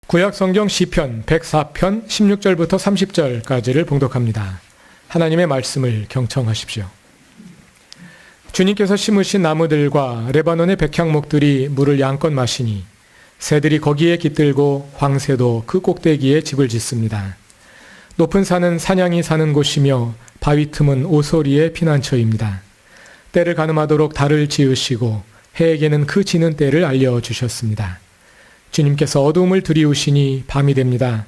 구약성경 시편 104편 16절부터 30절까지를 봉독합니다. 하나님의 말씀을 경청하십시오. 주님께서 심으신 나무들과 레바논의 백향목들이 물을 양껏 마시니 새들이 거기에 깃들고 황새도 그 꼭대기에 집을 짓습니다. 높은 산은 사냥이 사는 곳이며 바위 틈은 오소리의 피난처입니다. 때를 가늠하도록 달을 지으시고 해에게는 그 지는 때를 알려주셨습니다. 주님께서 어두움을 들이우시니 밤이 됩니다.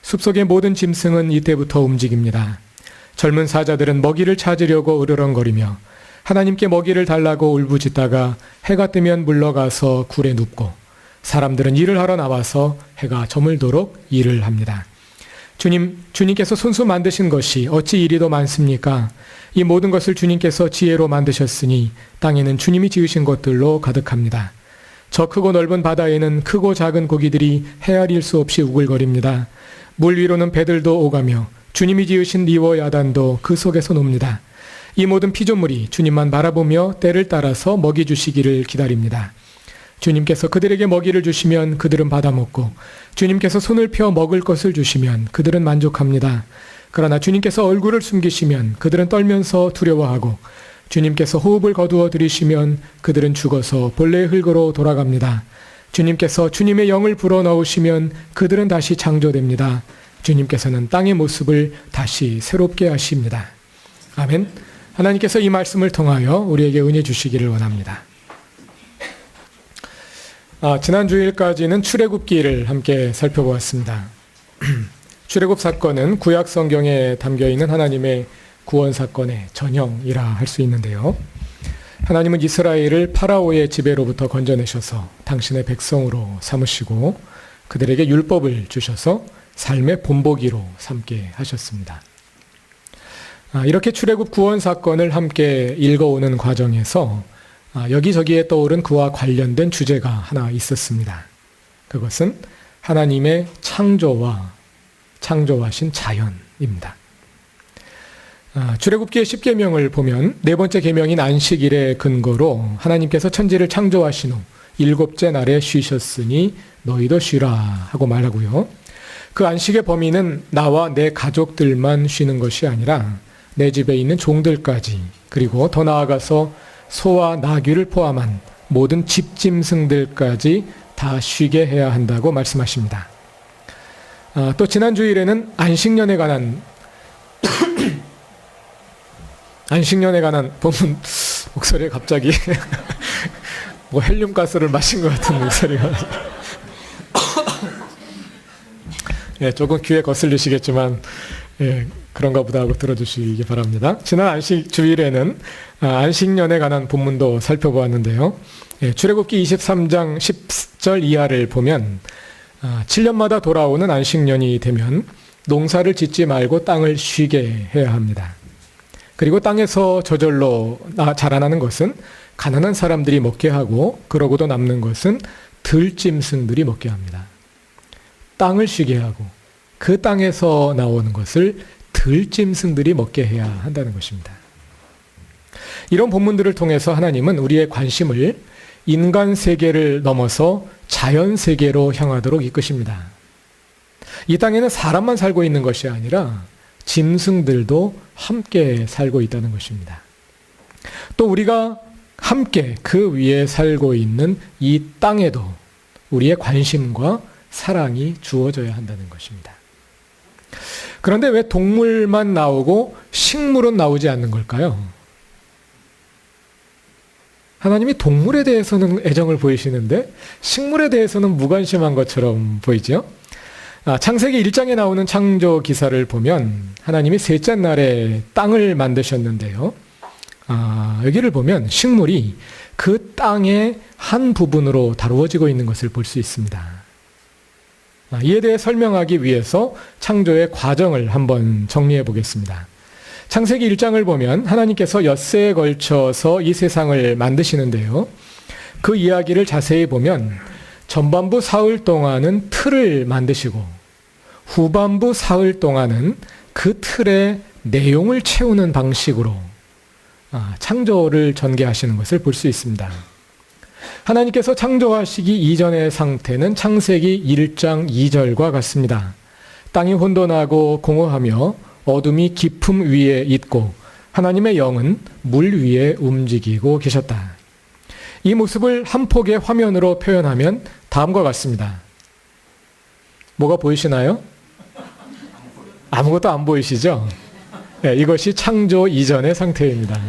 숲속의 모든 짐승은 이때부터 움직입니다. 젊은 사자들은 먹이를 찾으려고 으르렁거리며 하나님께 먹이를 달라고 울부짖다가 해가 뜨면 물러가서 굴에 눕고 사람들은 일을 하러 나와서 해가 저물도록 일을 합니다. 주님께서 손수 만드신 것이 어찌 이리도 많습니까? 이 모든 것을 주님께서 지혜로 만드셨으니 땅에는 주님이 지으신 것들로 가득합니다. 저 크고 넓은 바다에는 크고 작은 고기들이 헤아릴 수 없이 우글거립니다. 물 위로는 배들도 오가며 주님이 지으신 니워 야단도 그 속에서 놉니다. 이 모든 피조물이 주님만 바라보며 때를 따라서 먹이 주시기를 기다립니다. 주님께서 그들에게 먹이를 주시면 그들은 받아먹고 주님께서 손을 펴 먹을 것을 주시면 그들은 만족합니다. 그러나 주님께서 얼굴을 숨기시면 그들은 떨면서 두려워하고 주님께서 호흡을 거두어 들이시면 그들은 죽어서 본래의 흙으로 돌아갑니다. 주님께서 주님의 영을 불어넣으시면 그들은 다시 창조됩니다. 주님께서는 땅의 모습을 다시 새롭게 하십니다. 아멘. 하나님께서 이 말씀을 통하여 우리에게 은혜 주시기를 원합니다. 지난 주일까지는 출애굽기를 함께 살펴보았습니다. 출애굽 사건은 구약 성경에 담겨있는 하나님의 구원 사건의 전형이라 할 수 있는데요. 하나님은 이스라엘을 파라오의 지배로부터 건져내셔서 당신의 백성으로 삼으시고 그들에게 율법을 주셔서 삶의 본보기로 삼게 하셨습니다. 이렇게 출애굽 구원 사건을 함께 읽어오는 과정에서 여기저기에 떠오른 그와 관련된 주제가 하나 있었습니다. 그것은 하나님의 창조와 창조하신 자연입니다. 출애굽기의 10계명을 보면 네 번째 계명인 안식일의 근거로 하나님께서 천지를 창조하신 후 일곱째 날에 쉬셨으니 너희도 쉬라 하고 말하고요. 그 안식의 범위는 나와 내 가족들만 쉬는 것이 아니라 내 집에 있는 종들까지 그리고 더 나아가서 소와 나귀를 포함한 모든 집짐승들까지 다 쉬게 해야 한다고 말씀하십니다. 또 지난 주일에는 안식년에 관한 본문 목소리가 갑자기 뭐 헬륨가스를 마신 것 같은 목소리가 조금 귀에 거슬리시겠지만 그런가 보다 하고 들어주시기 바랍니다. 지난 안식 주일에는 안식년에 관한 본문도 살펴보았는데요. 출애굽기 23장 10절 이하를 보면 7년마다 돌아오는 안식년이 되면 농사를 짓지 말고 땅을 쉬게 해야 합니다. 그리고 땅에서 저절로 자라나는 것은 가난한 사람들이 먹게 하고 그러고도 남는 것은 들짐승들이 먹게 합니다. 땅을 쉬게 하고 그 땅에서 나오는 것을 들짐승들이 먹게 해야 한다는 것입니다. 이런 본문들을 통해서 하나님은 우리의 관심을 인간 세계를 넘어서 자연 세계로 향하도록 이끄십니다. 이 땅에는 사람만 살고 있는 것이 아니라 짐승들도 함께 살고 있다는 것입니다. 또 우리가 함께 그 위에 살고 있는 이 땅에도 우리의 관심과 사랑이 주어져야 한다는 것입니다. 그런데 왜 동물만 나오고 식물은 나오지 않는 걸까요? 하나님이 동물에 대해서는 애정을 보이시는데 식물에 대해서는 무관심한 것처럼 보이죠? 창세기 1장에 나오는 창조 기사를 보면 하나님이 셋째 날에 땅을 만드셨는데요. 여기를 보면 식물이 그 땅의 한 부분으로 다루어지고 있는 것을 볼 수 있습니다. 이에 대해 설명하기 위해서 창조의 과정을 한번 정리해 보겠습니다. 창세기 1장을 보면 하나님께서 엿새에 걸쳐서 이 세상을 만드시는데요. 그 이야기를 자세히 보면 전반부 사흘 동안은 틀을 만드시고 후반부 사흘 동안은 그 틀의 내용을 채우는 방식으로 창조를 전개하시는 것을 볼 수 있습니다. 하나님께서 창조하시기 이전의 상태는 창세기 1장 2절과 같습니다. 땅이 혼돈하고 공허하며 어둠이 깊음 위에 있고 하나님의 영은 물 위에 움직이고 계셨다. 이 모습을 한 폭의 화면으로 표현하면 다음과 같습니다. 뭐가 보이시나요? 아무것도 안 보이시죠? 네, 이것이 창조 이전의 상태입니다.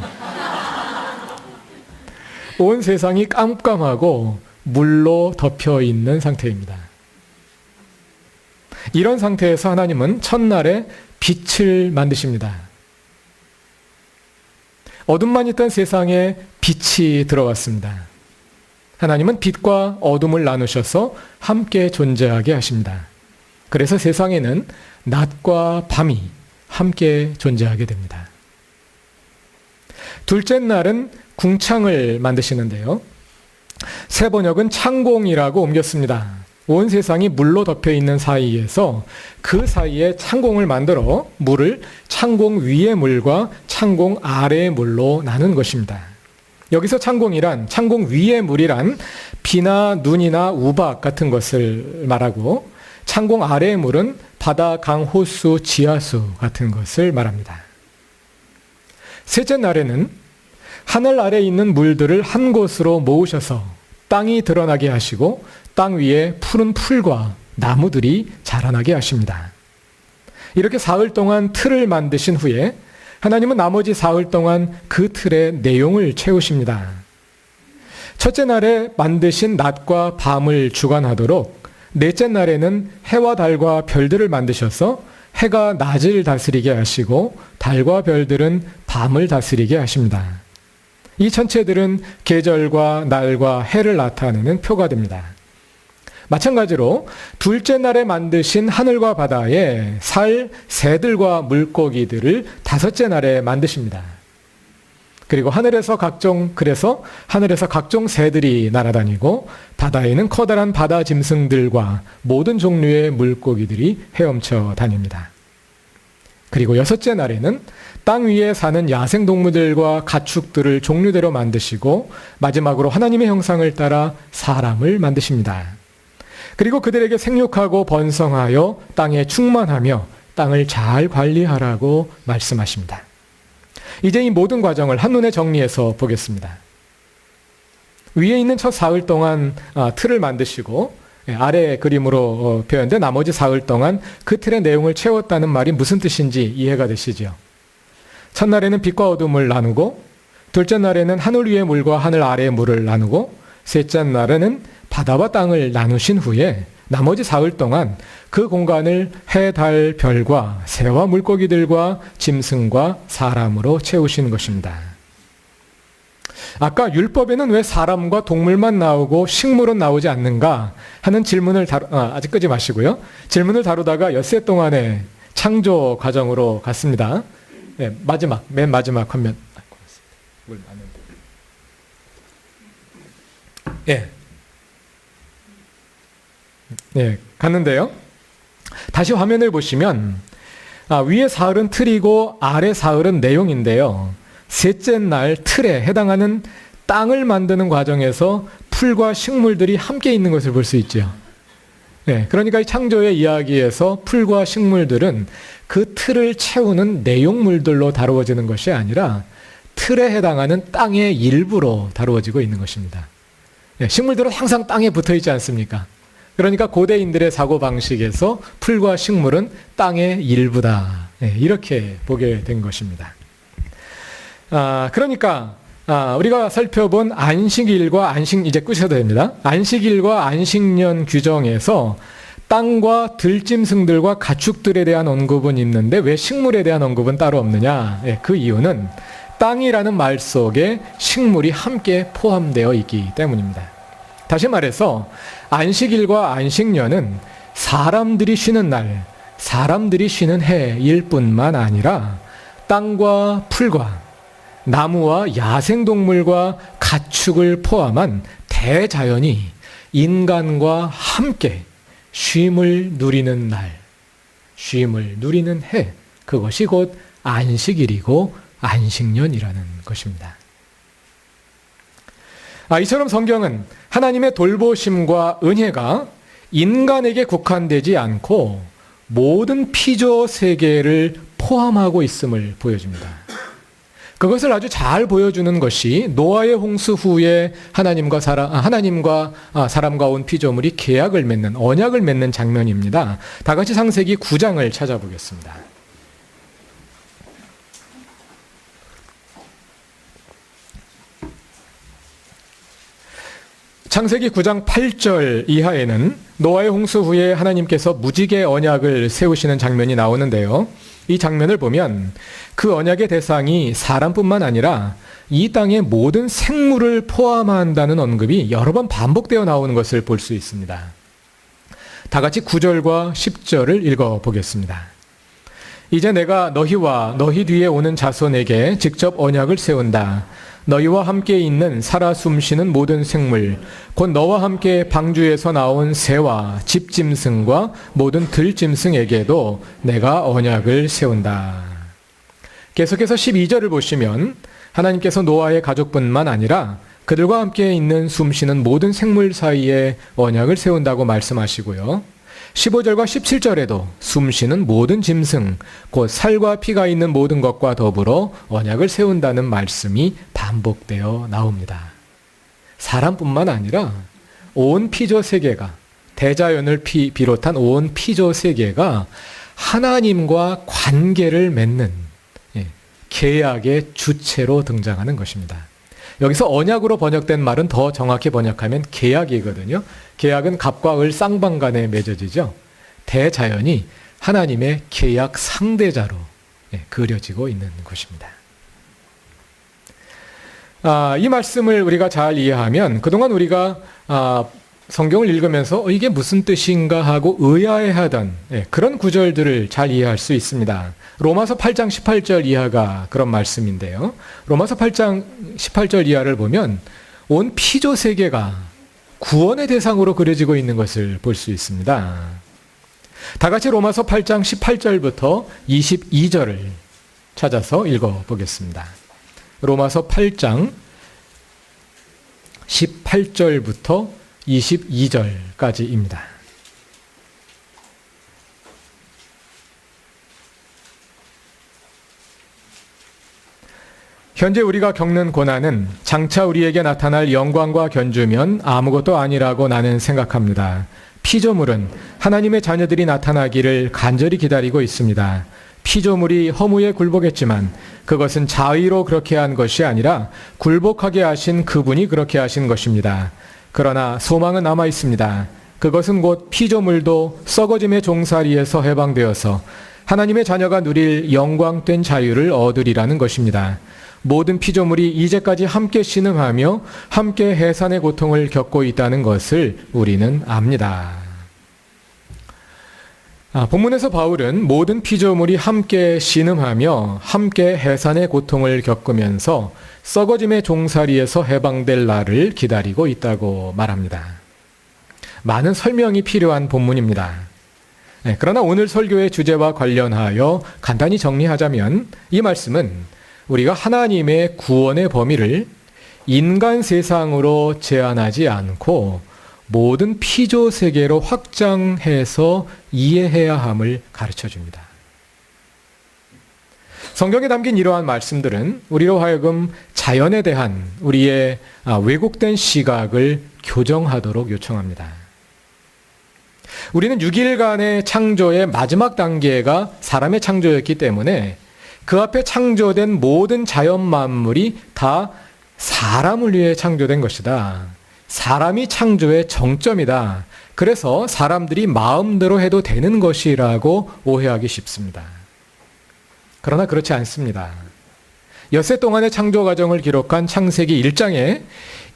온 세상이 깜깜하고 물로 덮여 있는 상태입니다. 이런 상태에서 하나님은 첫날에 빛을 만드십니다. 어둠만 있던 세상에 빛이 들어왔습니다. 하나님은 빛과 어둠을 나누셔서 함께 존재하게 하십니다. 그래서 세상에는 낮과 밤이 함께 존재하게 됩니다. 둘째 날은 궁창을 만드시는데요. 새 번역은 창공이라고 옮겼습니다. 온 세상이 물로 덮여 있는 사이에서 그 사이에 창공을 만들어 물을 창공 위의 물과 창공 아래의 물로 나눈 것입니다. 여기서 창공이란, 창공 위의 물이란 비나 눈이나 우박 같은 것을 말하고 창공 아래의 물은 바다, 강, 호수, 지하수 같은 것을 말합니다. 셋째 날에는 하늘 아래에 있는 물들을 한 곳으로 모으셔서 땅이 드러나게 하시고 땅 위에 푸른 풀과 나무들이 자라나게 하십니다. 이렇게 사흘 동안 틀을 만드신 후에 하나님은 나머지 사흘 동안 그 틀의 내용을 채우십니다. 첫째 날에 만드신 낮과 밤을 주관하도록 넷째 날에는 해와 달과 별들을 만드셔서 해가 낮을 다스리게 하시고 달과 별들은 밤을 다스리게 하십니다. 이 천체들은 계절과 날과 해를 나타내는 표가 됩니다. 마찬가지로 둘째 날에 만드신 하늘과 바다에 살, 새들과 물고기들을 다섯째 날에 만드십니다. 그리고 그래서 하늘에서 각종 새들이 날아다니고 바다에는 커다란 바다 짐승들과 모든 종류의 물고기들이 헤엄쳐 다닙니다. 그리고 여섯째 날에는 땅 위에 사는 야생동물들과 가축들을 종류대로 만드시고 마지막으로 하나님의 형상을 따라 사람을 만드십니다. 그리고 그들에게 생육하고 번성하여 땅에 충만하며 땅을 잘 관리하라고 말씀하십니다. 이제 이 모든 과정을 한눈에 정리해서 보겠습니다. 위에 있는 첫 사흘 동안 틀을 만드시고 아래 그림으로 표현된 나머지 사흘 동안 그 틀의 내용을 채웠다는 말이 무슨 뜻인지 이해가 되시죠? 첫날에는 빛과 어둠을 나누고 둘째 날에는 하늘 위의 물과 하늘 아래의 물을 나누고 셋째 날에는 바다와 땅을 나누신 후에 나머지 사흘 동안 그 공간을 해, 달, 별과 새와 물고기들과 짐승과 사람으로 채우신 것입니다. 아까 율법에는 왜 사람과 동물만 나오고 식물은 나오지 않는가 하는 질문을 아직 끄지 마시고요. 질문을 다루다가 엿새 동안의 창조 과정으로 갔습니다. 네, 맨 마지막 화면. 예. 네, 갔는데요. 다시 화면을 보시면 위에 사흘은 틀이고 아래 사흘은 내용인데요. 셋째 날 틀에 해당하는 땅을 만드는 과정에서 풀과 식물들이 함께 있는 것을 볼 수 있죠. 네, 그러니까 이 창조의 이야기에서 풀과 식물들은 그 틀을 채우는 내용물들로 다루어지는 것이 아니라 틀에 해당하는 땅의 일부로 다루어지고 있는 것입니다. 네, 식물들은 항상 땅에 붙어 있지 않습니까? 그러니까 고대인들의 사고방식에서 풀과 식물은 땅의 일부다. 네, 이렇게 보게 된 것입니다. 그러니까 우리가 살펴본 안식일과 이제 끄셔도 됩니다. 안식일과 안식년 규정에서 땅과 들짐승들과 가축들에 대한 언급은 있는데 왜 식물에 대한 언급은 따로 없느냐? 네, 그 이유는 땅이라는 말 속에 식물이 함께 포함되어 있기 때문입니다. 다시 말해서 안식일과 안식년은 사람들이 쉬는 날, 사람들이 쉬는 해일 뿐만 아니라 땅과 풀과 나무와 야생동물과 가축을 포함한 대자연이 인간과 함께 쉼을 누리는 날, 쉼을 누리는 해, 그것이 곧 안식일이고 안식년이라는 것입니다. 이처럼 성경은 하나님의 돌보심과 은혜가 인간에게 국한되지 않고 모든 피조 세계를 포함하고 있음을 보여줍니다. 그것을 아주 잘 보여주는 것이 노아의 홍수 후에 하나님과 사람과 온 피조물이 계약을 맺는, 언약을 맺는 장면입니다. 다 같이 창세기 9장을 찾아보겠습니다. 창세기 9장 8절 이하에는 노아의 홍수 후에 하나님께서 무지개 언약을 세우시는 장면이 나오는데요. 이 장면을 보면 그 언약의 대상이 사람뿐만 아니라 이 땅의 모든 생물을 포함한다는 언급이 여러 번 반복되어 나오는 것을 볼 수 있습니다. 다 같이 9절과 10절을 읽어보겠습니다. 이제 내가 너희와 너희 뒤에 오는 자손에게 직접 언약을 세운다. 너희와 함께 있는 살아 숨쉬는 모든 생물, 곧 너와 함께 방주에서 나온 새와 집짐승과 모든 들짐승에게도 내가 언약을 세운다. 계속해서 12절을 보시면 하나님께서 노아의 가족뿐만 아니라 그들과 함께 있는 숨쉬는 모든 생물 사이에 언약을 세운다고 말씀하시고요. 15절과 17절에도 숨쉬는 모든 짐승, 곧 살과 피가 있는 모든 것과 더불어 언약을 세운다는 말씀이 반복되어 나옵니다. 사람뿐만 아니라 온 피조 세계가, 대자연을 비롯한 온 피조 세계가 하나님과 관계를 맺는 계약의 주체로 등장하는 것입니다. 여기서 언약으로 번역된 말은 더 정확히 번역하면 계약이거든요. 계약은 갑과 을 쌍방간에 맺어지죠. 대자연이 하나님의 계약 상대자로 그려지고 있는 것입니다. 이 말씀을 우리가 잘 이해하면 그동안 우리가 성경을 읽으면서 이게 무슨 뜻인가 하고 의아해하던 그런 구절들을 잘 이해할 수 있습니다. 로마서 8장 18절 이하가 그런 말씀인데요. 로마서 8장 18절 이하를 보면 온 피조 세계가 구원의 대상으로 그려지고 있는 것을 볼 수 있습니다. 다 같이 로마서 8장 18절부터 22절을 찾아서 읽어보겠습니다. 로마서 8장 18절부터 22절까지입니다. 현재 우리가 겪는 고난은 장차 우리에게 나타날 영광과 견주면 아무것도 아니라고 나는 생각합니다. 피조물은 하나님의 자녀들이 나타나기를 간절히 기다리고 있습니다. 피조물이 허무에 굴복했지만 그것은 자의로 그렇게 한 것이 아니라 굴복하게 하신 그분이 그렇게 하신 것입니다. 그러나 소망은 남아 있습니다. 그것은 곧 피조물도 썩어짐의 종살이에서 해방되어서 하나님의 자녀가 누릴 영광된 자유를 얻으리라는 것입니다. 모든 피조물이 이제까지 함께 신음하며 함께 해산의 고통을 겪고 있다는 것을 우리는 압니다. 본문에서 바울은 모든 피조물이 함께 신음하며 함께 해산의 고통을 겪으면서 썩어짐의 종살이에서 해방될 날을 기다리고 있다고 말합니다. 많은 설명이 필요한 본문입니다. 그러나 오늘 설교의 주제와 관련하여 간단히 정리하자면 이 말씀은 우리가 하나님의 구원의 범위를 인간 세상으로 제한하지 않고 모든 피조 세계로 확장해서 이해해야 함을 가르쳐 줍니다. 성경에 담긴 이러한 말씀들은 우리로 하여금 자연에 대한 우리의 왜곡된 시각을 교정하도록 요청합니다. 우리는 6일간의 창조의 마지막 단계가 사람의 창조였기 때문에 그 앞에 창조된 모든 자연 만물이 다 사람을 위해 창조된 것이다. 사람이 창조의 정점이다. 그래서 사람들이 마음대로 해도 되는 것이라고 오해하기 쉽습니다. 그러나 그렇지 않습니다. 엿새 동안의 창조 과정을 기록한 창세기 1장에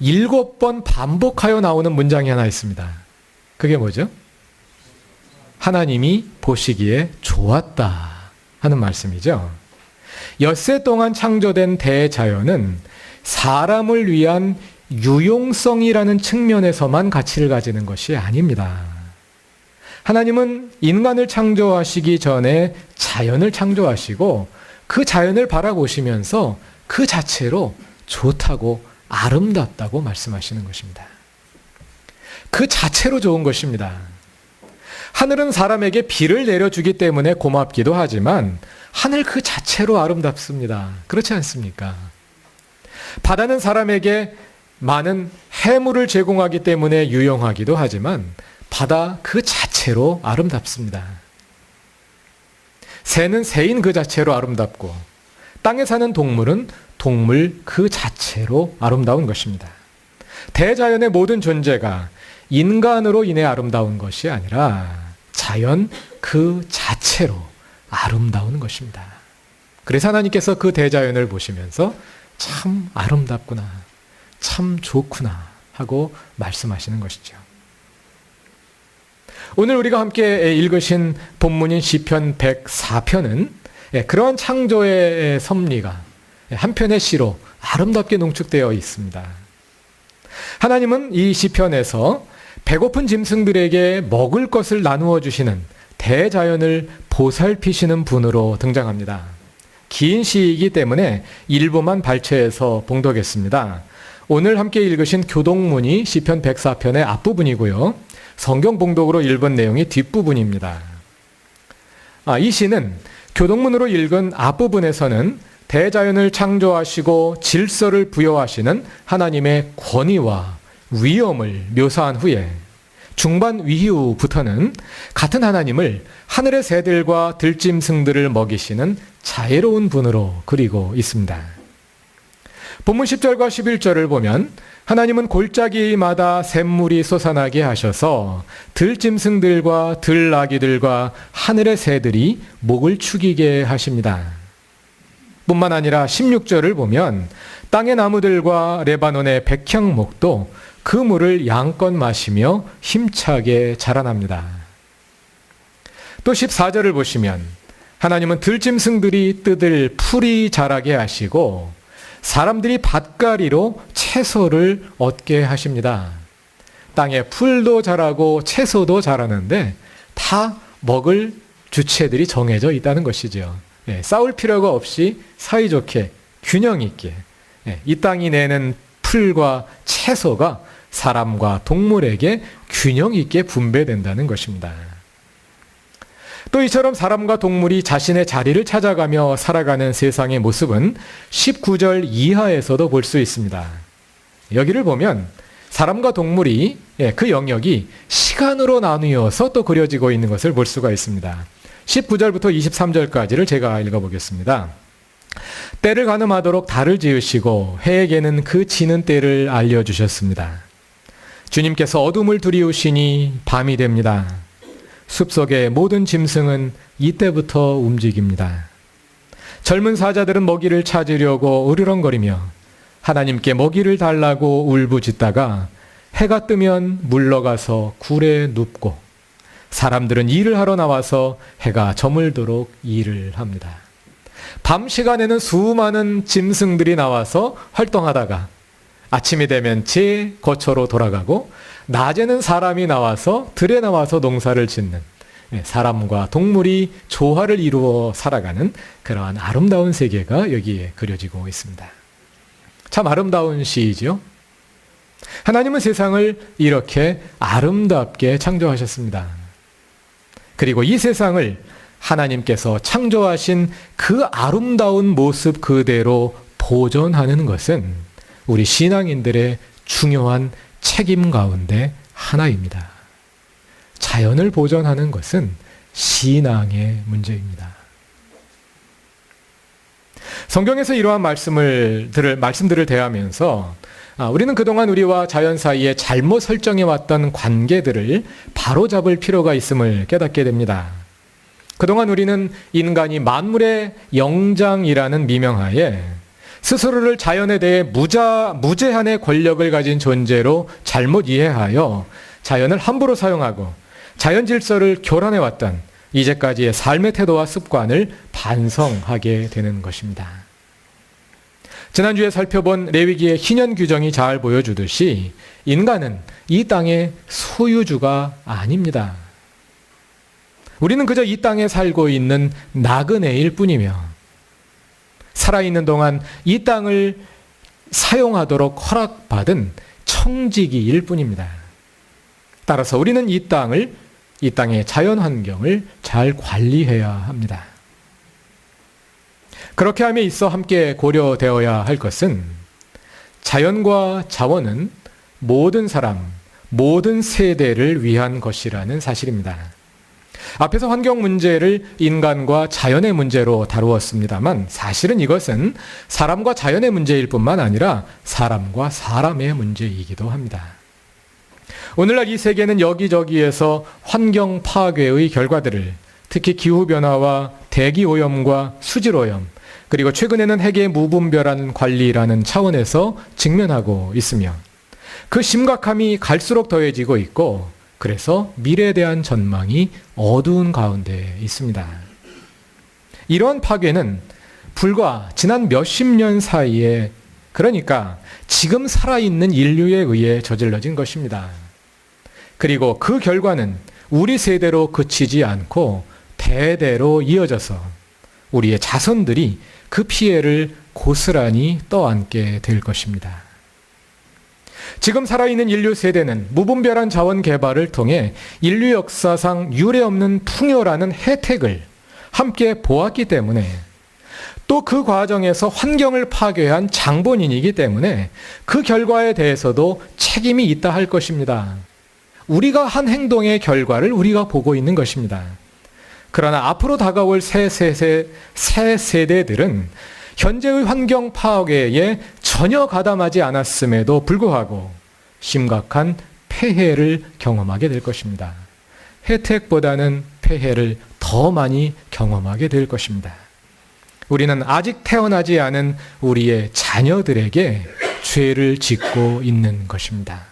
7번 반복하여 나오는 문장이 하나 있습니다. 그게 뭐죠? 하나님이 보시기에 좋았다 하는 말씀이죠. 엿새 동안 창조된 대자연은 사람을 위한 유용성이라는 측면에서만 가치를 가지는 것이 아닙니다. 하나님은 인간을 창조하시기 전에 자연을 창조하시고 그 자연을 바라보시면서 그 자체로 좋다고 아름답다고 말씀하시는 것입니다. 그 자체로 좋은 것입니다. 하늘은 사람에게 비를 내려주기 때문에 고맙기도 하지만 하늘 그 자체로 아름답습니다. 그렇지 않습니까? 바다는 사람에게 많은 해물을 제공하기 때문에 유용하기도 하지만 바다 그 자체로 아름답습니다. 새는 새인 그 자체로 아름답고 땅에 사는 동물은 동물 그 자체로 아름다운 것입니다. 대자연의 모든 존재가 인간으로 인해 아름다운 것이 아니라 자연 그 자체로 아름다운 것입니다. 그래서 하나님께서 그 대자연을 보시면서 참 아름답구나, 참 좋구나 하고 말씀하시는 것이죠. 오늘 우리가 함께 읽으신 본문인 시편 104편은 그러한 창조의 섭리가 한편의 시로 아름답게 농축되어 있습니다. 하나님은 이 시편에서 배고픈 짐승들에게 먹을 것을 나누어 주시는 대자연을 보살피시는 분으로 등장합니다. 긴 시이기 때문에 일부만 발췌해서 봉독했습니다. 오늘 함께 읽으신 교동문이 시편 104편의 앞부분이고요. 성경 봉독으로 읽은 내용이 뒷부분입니다. 이 시는 교동문으로 읽은 앞부분에서는 대자연을 창조하시고 질서를 부여하시는 하나님의 권위와 위엄을 묘사한 후에 중반 이후부터는 같은 하나님을 하늘의 새들과 들짐승들을 먹이시는 자애로운 분으로 그리고 있습니다. 본문 10절과 11절을 보면 하나님은 골짜기마다 샘물이 솟아나게 하셔서 들짐승들과 들나귀들과 하늘의 새들이 목을 축이게 하십니다. 뿐만 아니라 16절을 보면 땅의 나무들과 레바논의 백향목도 그 물을 양껏 마시며 힘차게 자라납니다. 또 14절을 보시면 하나님은 들짐승들이 뜯을 풀이 자라게 하시고 사람들이 밭가리로 채소를 얻게 하십니다. 땅에 풀도 자라고 채소도 자라는데 다 먹을 주체들이 정해져 있다는 것이죠. 싸울 필요가 없이 사이좋게 균형 있게 이 땅이 내는 풀과 채소가 사람과 동물에게 균형 있게 분배된다는 것입니다. 또 이처럼 사람과 동물이 자신의 자리를 찾아가며 살아가는 세상의 모습은 19절 이하에서도 볼 수 있습니다. 여기를 보면 사람과 동물이 그 영역이 시간으로 나누어서 또 그려지고 있는 것을 볼 수가 있습니다. 19절부터 23절까지를 제가 읽어보겠습니다. 때를 가늠하도록 달을 지으시고 해에게는 그 지는 때를 알려주셨습니다. 주님께서 어둠을 두리우시니 밤이 됩니다. 숲속의 모든 짐승은 이때부터 움직입니다. 젊은 사자들은 먹이를 찾으려고 으르렁거리며 하나님께 먹이를 달라고 울부짖다가 해가 뜨면 물러가서 굴에 눕고 사람들은 일을 하러 나와서 해가 저물도록 일을 합니다. 밤 시간에는 수많은 짐승들이 나와서 활동하다가 아침이 되면 제 거처로 돌아가고 낮에는 사람이 나와서 들에 나와서 농사를 짓는 사람과 동물이 조화를 이루어 살아가는 그러한 아름다운 세계가 여기에 그려지고 있습니다. 참 아름다운 시이죠. 하나님은 세상을 이렇게 아름답게 창조하셨습니다. 그리고 이 세상을 하나님께서 창조하신 그 아름다운 모습 그대로 보존하는 것은 우리 신앙인들의 중요한 책임 가운데 하나입니다. 자연을 보존하는 것은 신앙의 문제입니다. 성경에서 이러한 말씀들을 대하면서 우리는 그동안 우리와 자연 사이에 잘못 설정해왔던 관계들을 바로잡을 필요가 있음을 깨닫게 됩니다. 그동안 우리는 인간이 만물의 영장이라는 미명하에 스스로를 자연에 대해 무제한의 권력을 가진 존재로 잘못 이해하여 자연을 함부로 사용하고 자연 질서를 교란해왔던 이제까지의 삶의 태도와 습관을 반성하게 되는 것입니다. 지난주에 살펴본 레위기의 희년 규정이 잘 보여주듯이 인간은 이 땅의 소유주가 아닙니다. 우리는 그저 이 땅에 살고 있는 나그네일 뿐이며 살아있는 동안 이 땅을 사용하도록 허락받은 청지기일 뿐입니다. 따라서 우리는 이 땅의 자연 환경을 잘 관리해야 합니다. 그렇게 함에 있어 함께 고려되어야 할 것은 자연과 자원은 모든 사람, 모든 세대를 위한 것이라는 사실입니다. 앞에서 환경 문제를 인간과 자연의 문제로 다루었습니다만 사실은 이것은 사람과 자연의 문제일 뿐만 아니라 사람과 사람의 문제이기도 합니다. 오늘날 이 세계는 여기저기에서 환경 파괴의 결과들을 특히 기후변화와 대기오염과 수질오염 그리고 최근에는 핵의 무분별한 관리라는 차원에서 직면하고 있으며 그 심각함이 갈수록 더해지고 있고 그래서 미래에 대한 전망이 어두운 가운데 있습니다. 이러한 파괴는 불과 지난 몇십 년 사이에 그러니까 지금 살아있는 인류에 의해 저질러진 것입니다. 그리고 그 결과는 우리 세대로 그치지 않고 대대로 이어져서 우리의 자손들이 그 피해를 고스란히 떠안게 될 것입니다. 지금 살아있는 인류 세대는 무분별한 자원 개발을 통해 인류 역사상 유례없는 풍요라는 혜택을 함께 보았기 때문에 또 그 과정에서 환경을 파괴한 장본인이기 때문에 그 결과에 대해서도 책임이 있다 할 것입니다. 우리가 한 행동의 결과를 우리가 보고 있는 것입니다. 그러나 앞으로 다가올 새 세대들은 현재의 환경 파괴에 전혀 가담하지 않았음에도 불구하고 심각한 폐해를 경험하게 될 것입니다. 혜택보다는 폐해를 더 많이 경험하게 될 것입니다. 우리는 아직 태어나지 않은 우리의 자녀들에게 죄를 짓고 있는 것입니다.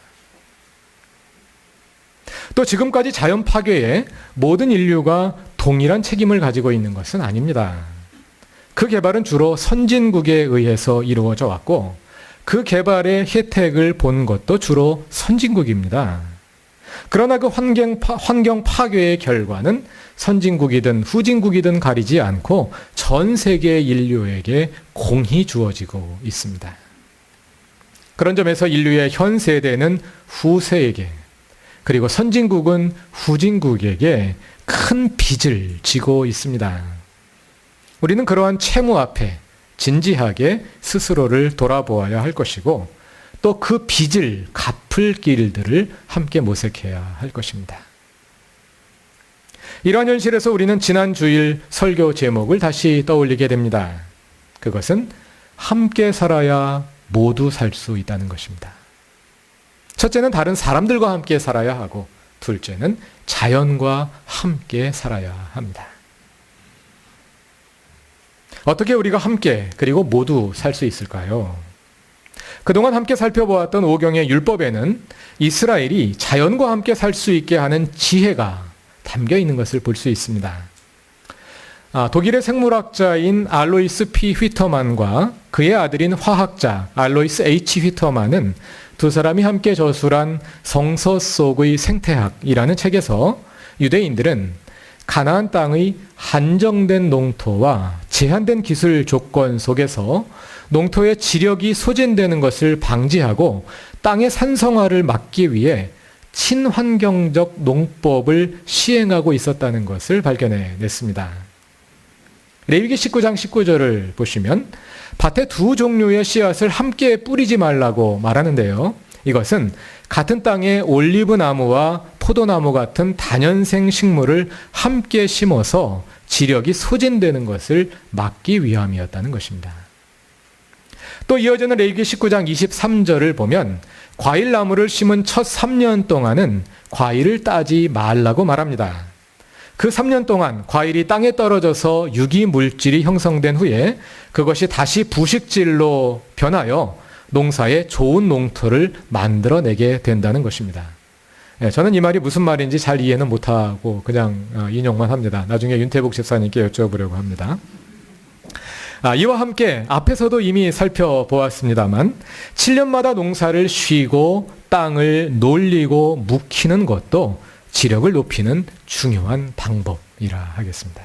또 지금까지 자연 파괴에 모든 인류가 동일한 책임을 가지고 있는 것은 아닙니다. 그 개발은 주로 선진국에 의해서 이루어져 왔고 그 개발의 혜택을 본 것도 주로 선진국입니다. 그러나 그 환경 파괴의 결과는 선진국이든 후진국이든 가리지 않고 전 세계 인류에게 공히 주어지고 있습니다. 그런 점에서 인류의 현 세대는 후세에게 그리고 선진국은 후진국에게 큰 빚을 지고 있습니다. 우리는 그러한 채무 앞에 진지하게 스스로를 돌아보아야 할 것이고 또 그 빚을 갚을 길들을 함께 모색해야 할 것입니다. 이러한 현실에서 우리는 지난 주일 설교 제목을 다시 떠올리게 됩니다. 그것은 함께 살아야 모두 살 수 있다는 것입니다. 첫째는 다른 사람들과 함께 살아야 하고 둘째는 자연과 함께 살아야 합니다. 어떻게 우리가 함께 그리고 모두 살 수 있을까요? 그동안 함께 살펴보았던 오경의 율법에는 이스라엘이 자연과 함께 살 수 있게 하는 지혜가 담겨 있는 것을 볼 수 있습니다. 독일의 생물학자인 알로이스 P. 휘터만과 그의 아들인 화학자 알로이스 H. 휘터만은 두 사람이 함께 저술한 성서 속의 생태학이라는 책에서 유대인들은 가나안 땅의 한정된 농토와 제한된 기술 조건 속에서 농토의 지력이 소진되는 것을 방지하고 땅의 산성화를 막기 위해 친환경적 농법을 시행하고 있었다는 것을 발견해냈습니다. 레위기 19장 19절을 보시면 밭에 두 종류의 씨앗을 함께 뿌리지 말라고 말하는데요. 이것은 같은 땅에 올리브 나무와 포도나무 같은 다년생 식물을 함께 심어서 지력이 소진되는 것을 막기 위함이었다는 것입니다. 또 이어지는 레위기 19장 23절을 보면 과일나무를 심은 첫 3년 동안은 과일을 따지 말라고 말합니다. 그 3년 동안 과일이 땅에 떨어져서 유기물질이 형성된 후에 그것이 다시 부식질로 변하여 농사에 좋은 농토를 만들어내게 된다는 것입니다. 저는 이 말이 무슨 말인지 잘 이해는 못하고 그냥 인용만 합니다. 나중에 윤태복 집사님께 여쭤보려고 합니다. 이와 함께 앞에서도 이미 살펴보았습니다만 7년마다 농사를 쉬고 땅을 놀리고 묵히는 것도 지력을 높이는 중요한 방법이라 하겠습니다.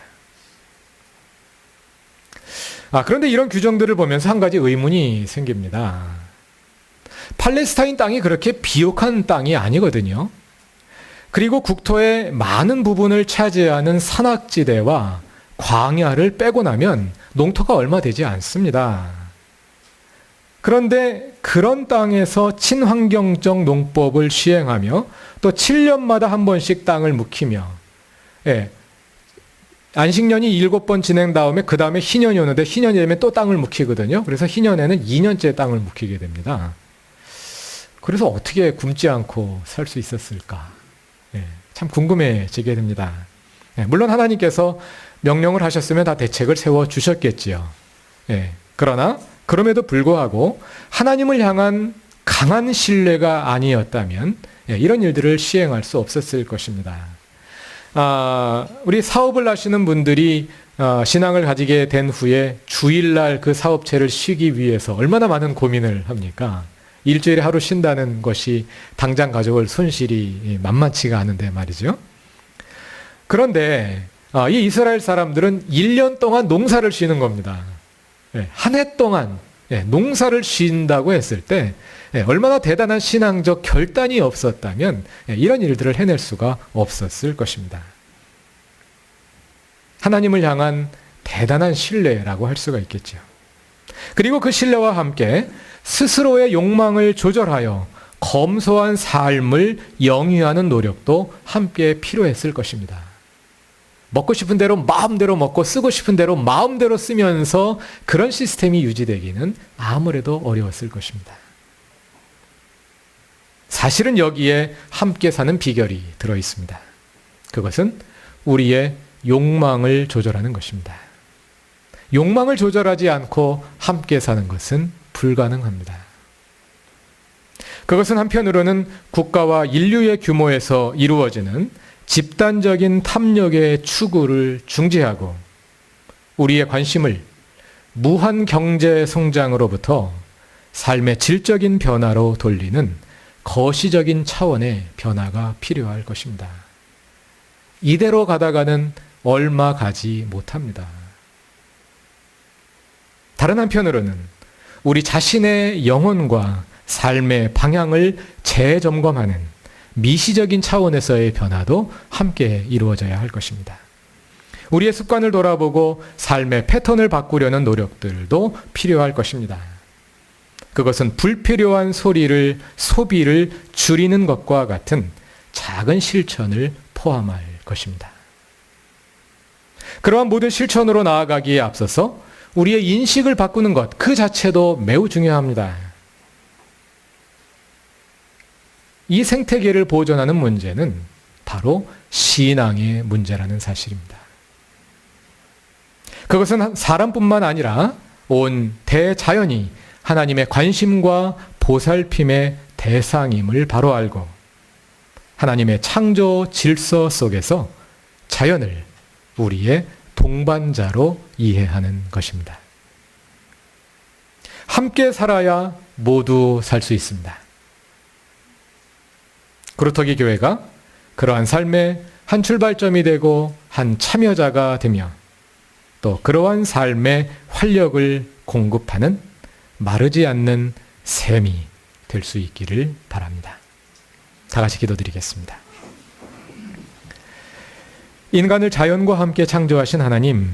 그런데 이런 규정들을 보면서 한 가지 의문이 생깁니다. 팔레스타인 땅이 그렇게 비옥한 땅이 아니거든요. 그리고 국토의 많은 부분을 차지하는 산악지대와 광야를 빼고 나면 농토가 얼마 되지 않습니다. 그런데 그런 땅에서 친환경적 농법을 시행하며 또 7년마다 한 번씩 땅을 묵히며, 안식년이 7번 진행 다음에 그 다음에 희년이 오는데 희년이 되면 또 땅을 묵히거든요. 그래서 희년에는 2년째 땅을 묵히게 됩니다. 그래서 어떻게 굶지 않고 살 수 있었을까? 참 궁금해지게 됩니다. 물론 하나님께서 명령을 하셨으면 다 대책을 세워주셨겠지요. 그러나 그럼에도 불구하고 하나님을 향한 강한 신뢰가 아니었다면 이런 일들을 시행할 수 없었을 것입니다. 우리 사업을 하시는 분들이 신앙을 가지게 된 후에 주일날 그 사업체를 쉬기 위해서 얼마나 많은 고민을 합니까? 일주일에 하루 쉰다는 것이 당장 가져올 손실이 만만치가 않은데 말이죠. 그런데 이 이스라엘 사람들은 1년 동안 농사를 쉬는 겁니다. 한 해 동안 농사를 쉰다고 했을 때 얼마나 대단한 신앙적 결단이 없었다면 이런 일들을 해낼 수가 없었을 것입니다. 하나님을 향한 대단한 신뢰라고 할 수가 있겠죠. 그리고 그 신뢰와 함께 스스로의 욕망을 조절하여 검소한 삶을 영위하는 노력도 함께 필요했을 것입니다. 먹고 싶은 대로 마음대로 먹고 쓰고 싶은 대로 마음대로 쓰면서 그런 시스템이 유지되기는 아무래도 어려웠을 것입니다. 사실은 여기에 함께 사는 비결이 들어 있습니다. 그것은 우리의 욕망을 조절하는 것입니다. 욕망을 조절하지 않고 함께 사는 것은 불가능합니다. 그것은 한편으로는 국가와 인류의 규모에서 이루어지는 집단적인 탐욕의 추구를 중지하고 우리의 관심을 무한 경제 성장으로부터 삶의 질적인 변화로 돌리는 거시적인 차원의 변화가 필요할 것입니다. 이대로 가다가는 얼마 가지 못합니다. 다른 한편으로는 우리 자신의 영혼과 삶의 방향을 재점검하는 미시적인 차원에서의 변화도 함께 이루어져야 할 것입니다. 우리의 습관을 돌아보고 삶의 패턴을 바꾸려는 노력들도 필요할 것입니다. 그것은 불필요한 소비를 줄이는 것과 같은 작은 실천을 포함할 것입니다. 그러한 모든 실천으로 나아가기에 앞서서 우리의 인식을 바꾸는 것, 그 자체도 매우 중요합니다. 이 생태계를 보존하는 문제는 바로 신앙의 문제라는 사실입니다. 그것은 사람뿐만 아니라 온 대자연이 하나님의 관심과 보살핌의 대상임을 바로 알고 하나님의 창조 질서 속에서 자연을 우리의 동반자로 이해하는 것입니다. 함께 살아야 모두 살 수 있습니다. 그루터기 교회가 그러한 삶의 한 출발점이 되고 한 참여자가 되며 또 그러한 삶의 활력을 공급하는 마르지 않는 샘이 될 수 있기를 바랍니다. 다 같이 기도드리겠습니다. 인간을 자연과 함께 창조하신 하나님,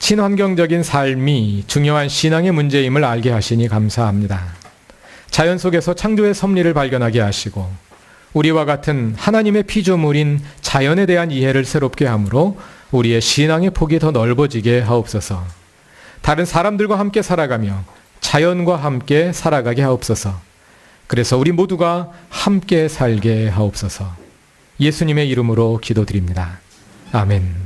친환경적인 삶이 중요한 신앙의 문제임을 알게 하시니 감사합니다. 자연 속에서 창조의 섭리를 발견하게 하시고 우리와 같은 하나님의 피조물인 자연에 대한 이해를 새롭게 함으로 우리의 신앙의 폭이 더 넓어지게 하옵소서. 다른 사람들과 함께 살아가며 자연과 함께 살아가게 하옵소서. 그래서 우리 모두가 함께 살게 하옵소서. 예수님의 이름으로 기도드립니다. 아멘.